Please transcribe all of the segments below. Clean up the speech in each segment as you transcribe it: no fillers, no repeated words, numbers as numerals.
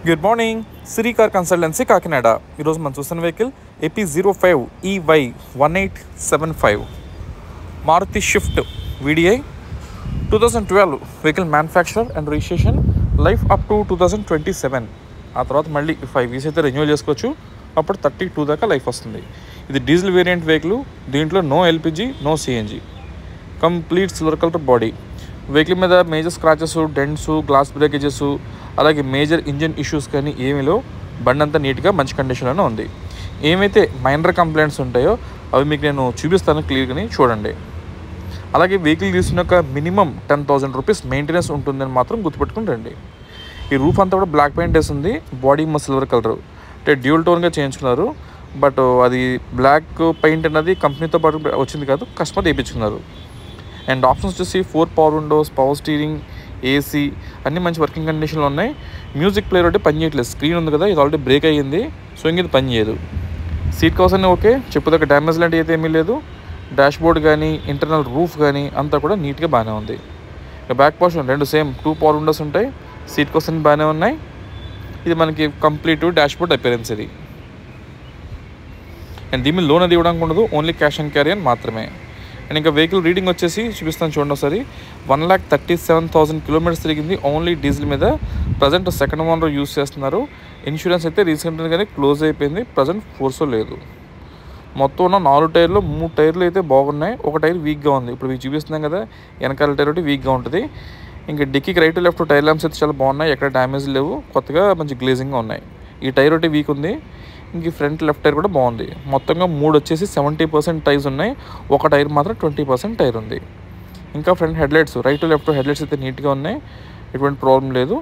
Good morning. Siri car consultancy Kakinada. ఈరోజు మనం చూస్తున్న vehicle AP05 EY 1875 Maruti Swift VDI 2012 vehicle manufacturer and registration, life up to 2027. ఆ తర్వాత మళ్ళీ 5 years అయితే రెన్యూవల్ చేసుకోవచ్చు. అప్పుడు 32 దాకా లైఫ్ వస్తుంది. ఇది డీజిల్ వేరియంట్ వెహికల్. దీంట్లో no LPG, no CNG, complete silver colour body. Vehicle మీద major scratches, dents, glass breakages, అలాగే మేజర్ ఇంజిన్ ఇష్యూస్ కానీ ఏమీ లేవు. బండి అంతా నీట్గా మంచి కండిషన్లోనే ఉంది. ఏమైతే మైనర్ కంప్లైంట్స్ ఉంటాయో అవి మీకు నేను చూపిస్తాను, క్లియర్గా చూడండి. అలాగే వెహికల్ తీసుకున్నాక మినిమం 10,000 రూపీస్ మెయింటెనెన్స్ ఉంటుందని మాత్రం గుర్తుపెట్టుకుని రండి. ఈ రూఫ్ అంతా కూడా బ్లాక్ పెయింట్ వేసింది, బాడీ సిల్వర్ కలర్ అంటే డ్యూల్ టోన్గా చేయించుకున్నారు. బట్ అది బ్లాక్ పెయింట్ అన్నది కంపెనీతో పాటు వచ్చింది కాదు, కస్టమర్ వేయించుకున్నారు. అండ్ ఆప్షన్స్ వచ్చేసి 4 power Windows, power steering, AC అన్నీ మంచి వర్కింగ్ కండిషన్లో ఉన్నాయి. మ్యూజిక్ ప్లేయర్ ఒకటి పని చేయట్లేదు. స్క్రీన్ ఉంది కదా, ఇది ఆల్రెడీ బ్రేక్ అయ్యింది, సో ఇంక ఇది పని చేయదు. సీట్ కవర్స్ అన్నీ ఓకే, చెప్పుదాకా డ్యామేజ్ లాంటివి అయితే ఏమీ లేదు. డాష్ బోర్డ్ కానీ ఇంటర్నల్ రూఫ్ కానీ అంతా కూడా నీట్గా బాగానే ఉంది. Back portion 2 same 2 power Windows ఉంటాయి. సీట్ కవర్స్ అన్నీ బాగానే ఉన్నాయి. ఇది మనకి కంప్లీట్ డాష్ బోర్డ్ అపియరెన్స్ ఇది. అండ్ దీని లోన్ అది ఇవ్వడానికి ఉండదు, ఓన్లీ క్యాష్ అండ్ క్యారీ అని మాత్రమే. అండ్ ఇంకా వెహికల్ రీడింగ్ వచ్చేసి చూపిస్తాను చూడండి ఒకసారి. 1,37,000 కిలోమీటర్స్ తిరిగింది ఓన్లీ డీజిల్ మీద. ప్రజెంట్ సెకండ్ ఓనర్ యూస్ చేస్తున్నారు. ఇన్సూరెన్స్ అయితే రీసెంట్గానే క్లోజ్ అయిపోయింది, ప్రజెంట్ ఫోర్సో లేదు. మొత్తం ఉన్న 4 టైర్లు 3 టైర్లు అయితే బాగున్నాయి, ఒక టైర్ వీక్గా ఉంది. ఇప్పుడు మీకు చూపిస్తున్నాం కదా, వెనకాల టైర్ ఒకటి వీక్గా ఉంటుంది. ఇంకా డిక్కీకి రైట్ లెఫ్ట్ టైర్ ల్యాంప్స్ అయితే చాలా బాగున్నాయి, ఎక్కడ డ్యామేజ్ లేవు, కొత్తగా మంచి గ్లేజింగ్గా ఉన్నాయి. ఈ టైర్ ఒకటి వీక్ ఉంది. ఇంక ఫ్రంట్ లెఫ్ట్ టైర్ కూడా బాగుంది. మొత్తంగా 3 వచ్చేసి 70% టైర్స్ ఉన్నాయి, ఒక టైర్ మాత్రం 20% టైర్ ఉంది. ఇంకా front headlights right left headlights అయితే నీట్గా ఉన్నాయి, ఎటువంటి ప్రాబ్లం లేదు.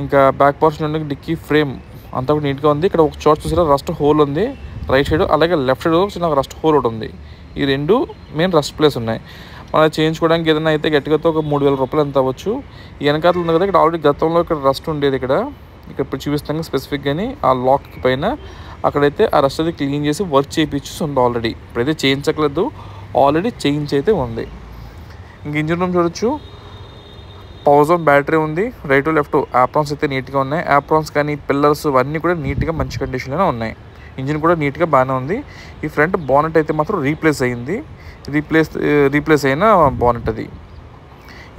ఇంకా బ్యాక్ పోర్షన్ నుండి డిక్కీ ఫ్రేమ్ అంతా కూడా నీట్గా ఉంది. ఇక్కడ ఒక చోట చూసారా రస్ట్ హోల్ ఉంది రైట్ సైడ్, అలాగే లెఫ్ట్ సైడ్ చిన్న రస్ట్ హోల్ ఒకటి ఉంది. ఈ 2 మెయిన్ రస్ట్ ప్లేస్ ఉన్నాయి. మనం చేయించుకోవడానికి ఏదైనా అయితే గట్టిగా ఒక 3,000 రూపాయలు ఎంత అవ్వచ్చు. ఈ వెనకాతలు ఉంది కదా, ఇక్కడ ఆల్రెడీ గతంలో ఇక్కడ రస్ట్ ఉండేది. ఇక్కడ ఇప్పుడు చూపిస్తాం స్పెసిఫిక్గాని ఆ లాక్ పైన అక్కడైతే ఆ రస్ట్ అది క్లీన్ చేసి వర్క్ చేయించి ఉంది ఆల్రెడీ. ఇప్పుడైతే చేయించట్లేదు, ఆల్రెడీ చేంజ్ అయితే ఉంది. ఇంక ఇంజిన్ రూమ్ చూడొచ్చు, పవర్ జోన్ బ్యాటరీ ఉంది. రైట్ లెఫ్ట్ యాప్రాన్స్ అయితే నీట్గా ఉన్నాయి. యాప్రాన్స్ కానీ పిల్లర్స్ అన్నీ కూడా నీట్గా మంచి కండిషన్లోనే ఉన్నాయి. ఇంజిన్ కూడా నీట్గా బాగానే ఉంది. ఈ ఫ్రంట్ బానెట్ అయితే మాత్రం రీప్లేస్ అయ్యింది, రీప్లేస్ అయిన బానెట్ అది.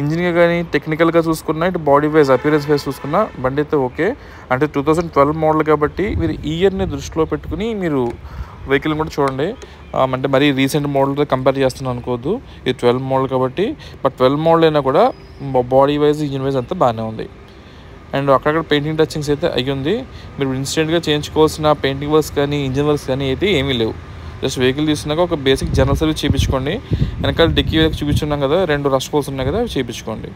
ఇంజిన్గా కానీ టెక్నికల్గా చూసుకున్నా, ఇటు బాడీ వైజ్ అపియరెన్స్ వైజ్ చూసుకున్నా బండి అయితే ఓకే. అంటే 2012 మోడల్ కాబట్టి మీరు ఈ ఇయర్ని దృష్టిలో పెట్టుకుని మీరు వెహికల్ కూడా చూడండి. అంటే మరీ రీసెంట్ మోడల్తో కంపేర్ చేస్తున్నాను అనుకోవద్దు, ఇది 12 మోడల్ కాబట్టి. బట్ 12 మోడల్ అయినా కూడా బాడీ వైజ్ ఇంజిన్ వైజ్ అంతా బాగానే ఉంది. అండ్ అక్కడక్కడ పెయింటింగ్ టచింగ్స్ అయితే అయ్యింది. మీరు ఇన్స్టెంట్గా చేయించుకోవాల్సిన పెయింటింగ్ వర్క్స్ కానీ ఇంజిన్ వర్క్స్ కానీ అయితే ఏమీ లేవు. జస్ట్ వెహికల్ తీసుకున్నాక ఒక బేసిక్ జనరల్ సర్వీస్ చేయించుకోండి. వెనకాల డిక్కీ చూపించున్నాం కదా, 2 రస్ట్ హోల్స్ ఉన్నాయి కదా, అవి చేయించుకోండి.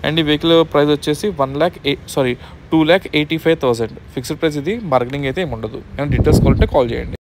అండ్ ఈ వెహికల్ ప్రైస్ వచ్చేసి 2,85,000 ఫిక్స్డ్ ప్రైస్. ఇది బార్గెనింగ్ అయితే ఏమి ఉండదు. ఏమైనా డీటెయిల్స్ కావాలంటే కాల్ చేయండి.